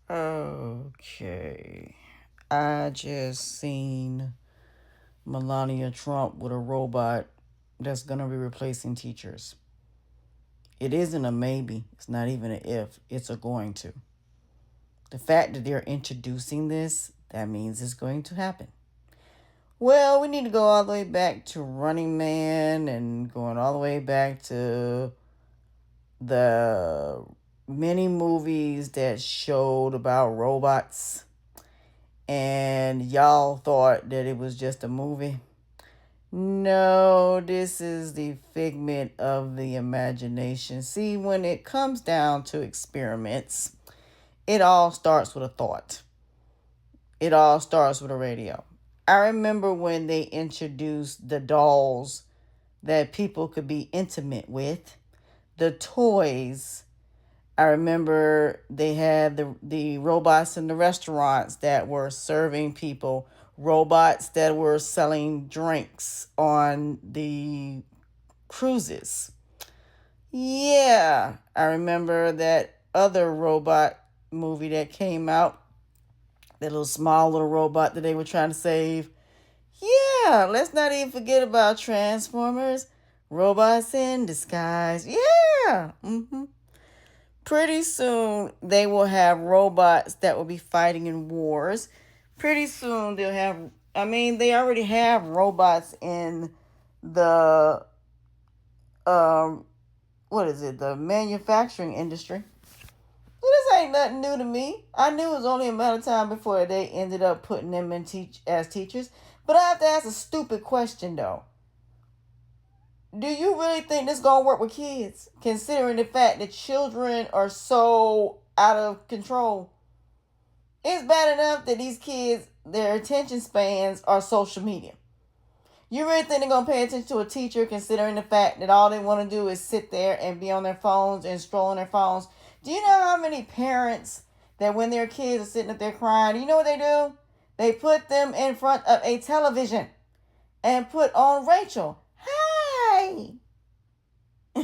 Okay. I just seen Melania Trump with a robot that's going to be replacing teachers. It isn't a maybe. It's not even an if. It's a going to. The fact that they're introducing this, that means it's going to happen. Well, we need to go all the way back to Running Man and going all the way back to the many movies that showed about robots, and y'all thought that it was just a movie. No, this is the figment of the imagination. See, when it comes down to experiments, it all starts with a thought. It all starts with a radio. I remember when they introduced the dolls that people could be intimate with, the toys. I remember they had the robots in the restaurants that were serving people, robots that were selling drinks on the cruises. Yeah, I remember that other robot movie that came out, that little small little robot that they were trying to save. Yeah, let's not even forget about Transformers, robots in disguise. Yeah. Pretty soon they will have robots that will be fighting in wars. Pretty soon they'll have, I mean, they already have robots in the um what is it, the manufacturing industry. Well, this ain't nothing new to me. I knew it was only a matter of time before they ended up putting them in as teachers. But I have to ask a stupid question though. Do you really think this gonna work with kids? Considering the fact that children are so out of control. It's bad enough that these kids, their attention spans are social media. You really think they're gonna pay attention to a teacher, considering the fact that all they want to do is sit there and be on their phones and stroll on their phones? Do you know how many parents that when their kids are sitting up there crying, you know what they do? They put them in front of a television and put on Rachel. Hi. You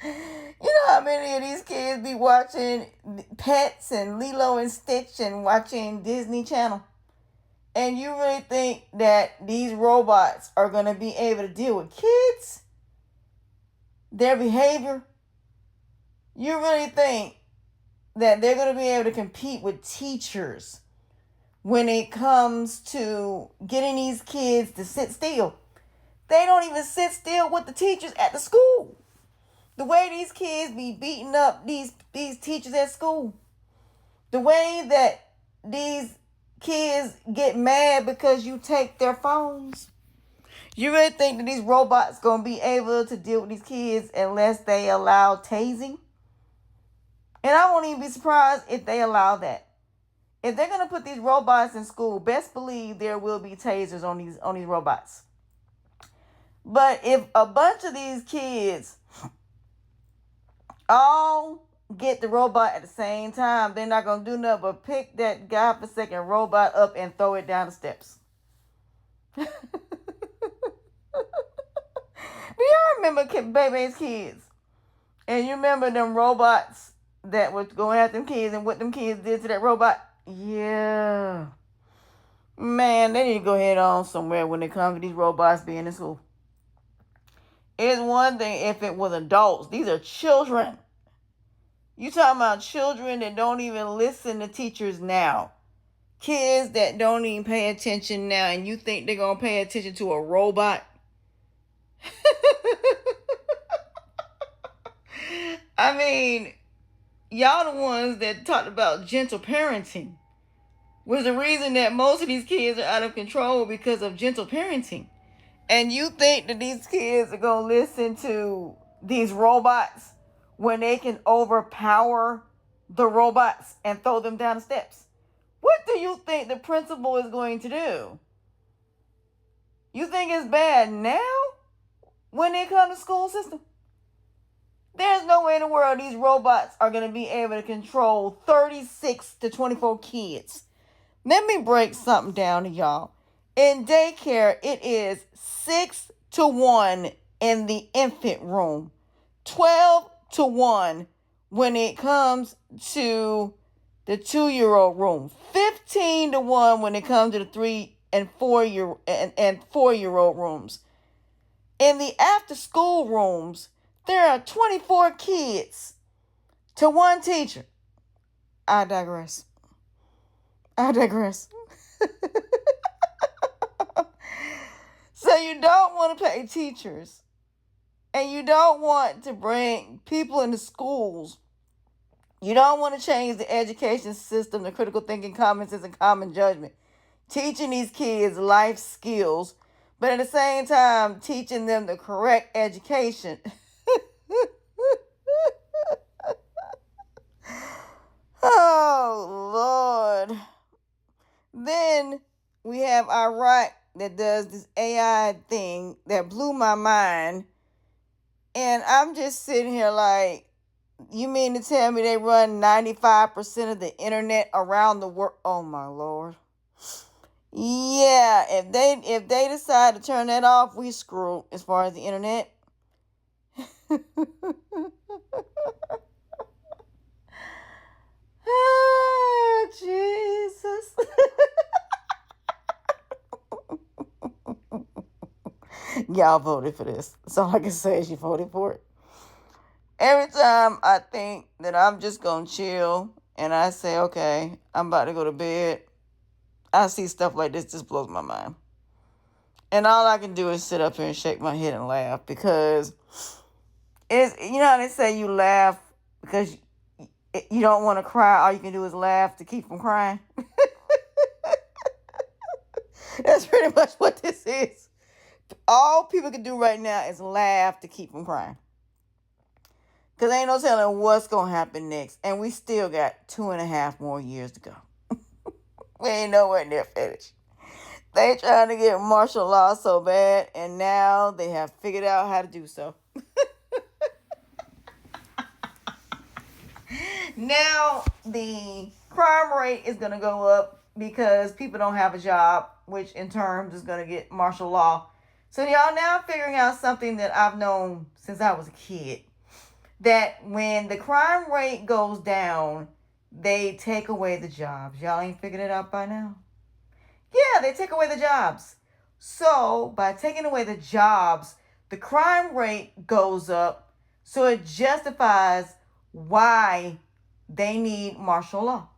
know how many of these kids be watching Pets and Lilo and Stitch and watching Disney Channel? And you really think that these robots are going to be able to deal with kids? Their behavior? You really think that they're going to be able to compete with teachers when it comes to getting these kids to sit still? They don't even sit still with the teachers at the school. The way these kids be beating up these teachers at school. The way that these kids get mad because you take their phones. You really think that these robots going to be able to deal with these kids unless they allow tasing? And I won't even be surprised if they allow that. If they're going to put these robots in school, best believe there will be tasers on these robots. But if a bunch of these kids all get the robot at the same time, they're not going to do nothing but pick that godforsaken robot up and throw it down the steps. Do y'all remember Baby's kids? And you remember them robots that was going at them kids and what them kids did to that robot? Yeah. Man, they need to go head on somewhere when it comes to these robots being in school. It's one thing if it was adults. These are children. You talking about children that don't even listen to teachers now. Kids that don't even pay attention now, and you think they're going to pay attention to a robot? I mean, y'all the ones that talked about gentle parenting. Was the reason that most of these kids are out of control because of gentle parenting. And you think that these kids are going to listen to these robots when they can overpower the robots and throw them down the steps? What do you think the principal is going to do? You think it's bad now when they come to school system? There's no way in the world these robots are going to be able to control 36 to 24 kids. Let me break something down to y'all. In daycare, it is 6-1 in the infant room, 12-1 when it comes to the 2-year-old room, 15-1 when it comes to the 3 and 4-year-old rooms. In the after school rooms, there are 24 kids to one teacher. I digress. I digress. So you don't want to pay teachers, and you don't want to bring people into schools. You don't want to change the education system to critical thinking, common sense, and common judgment. Teaching these kids life skills, but at the same time, teaching them the correct education. Oh, Lord. Then we have Iraq that does this AI thing that blew my mind. And I'm just sitting here like, you mean to tell me they run 95% of the internet around the world? Oh, my Lord. Yeah, if they decide to turn that off, we screwed as far as the internet. Oh, Jesus. Y'all voted for this. That's all I can say is you voted for it. Every time I think that I'm just going to chill and I say, okay, I'm about to go to bed, I see stuff like this, just blows my mind. And all I can do is sit up here and shake my head and laugh because you know how they say you laugh because you don't want to cry. All you can do is laugh to keep from crying. That's pretty much what this is. All people can do right now is laugh to keep from crying. Because ain't no telling what's going to happen next. And we still got 2.5 more years to go. We ain't nowhere near finished. They trying to get martial law so bad, and now they have figured out how to do so. Now the crime rate is going to go up because people don't have a job, which in turn is going to get martial law. So y'all now figuring out something that I've known since I was a kid. That when the crime rate goes down, they take away the jobs. Y'all ain't figured it out by now? Yeah, they take away the jobs. So by taking away the jobs, the crime rate goes up. So it justifies why they need martial law.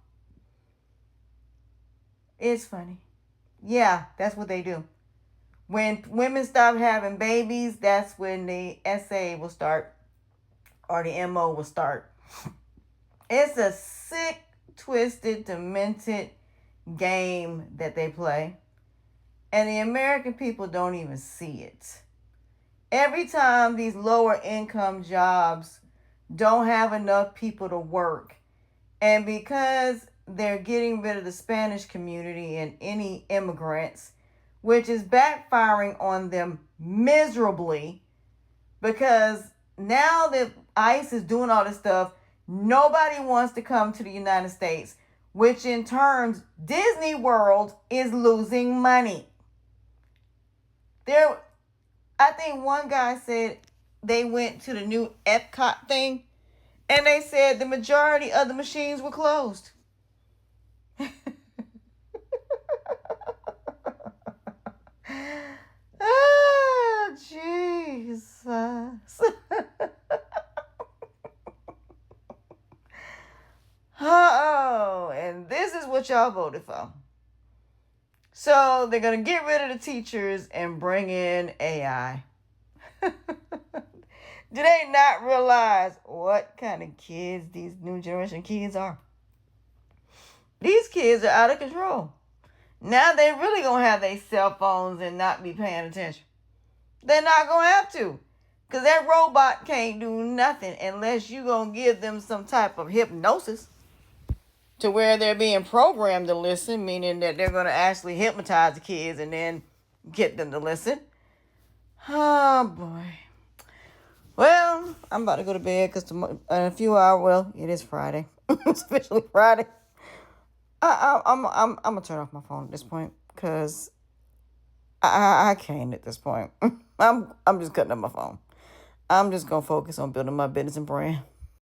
It's funny. Yeah, that's what they do. When women stop having babies, that's when the SA will start, or the MO will start. It's a sick, twisted, demented game that they play. And the American people don't even see it. Every time these lower income jobs don't have enough people to work, and because they're getting rid of the Spanish community and any immigrants, which is backfiring on them miserably, because now that ICE is doing all this stuff, nobody wants to come to the United States, which in turn, Disney World is losing money. I think one guy said they went to the new Epcot thing, and they said the majority of the machines were closed. Oh, Jesus. Oh, and this is what y'all voted for. So they're going to get rid of the teachers and bring in AI. Do they not realize what kind of kids these new generation kids are? These kids are out of control. Now they really going to have their cell phones and not be paying attention. They're not going to have to. Because that robot can't do nothing unless you're going to give them some type of hypnosis to where they're being programmed to listen, meaning that they're going to actually hypnotize the kids and then get them to listen. Oh, boy. Well, I'm about to go to bed because in a few hours, well, it is Friday. It's officially Friday. I'm gonna turn off my phone at this point because I can't at this point. I'm just cutting up my phone. I'm just gonna focus on building my business and brand.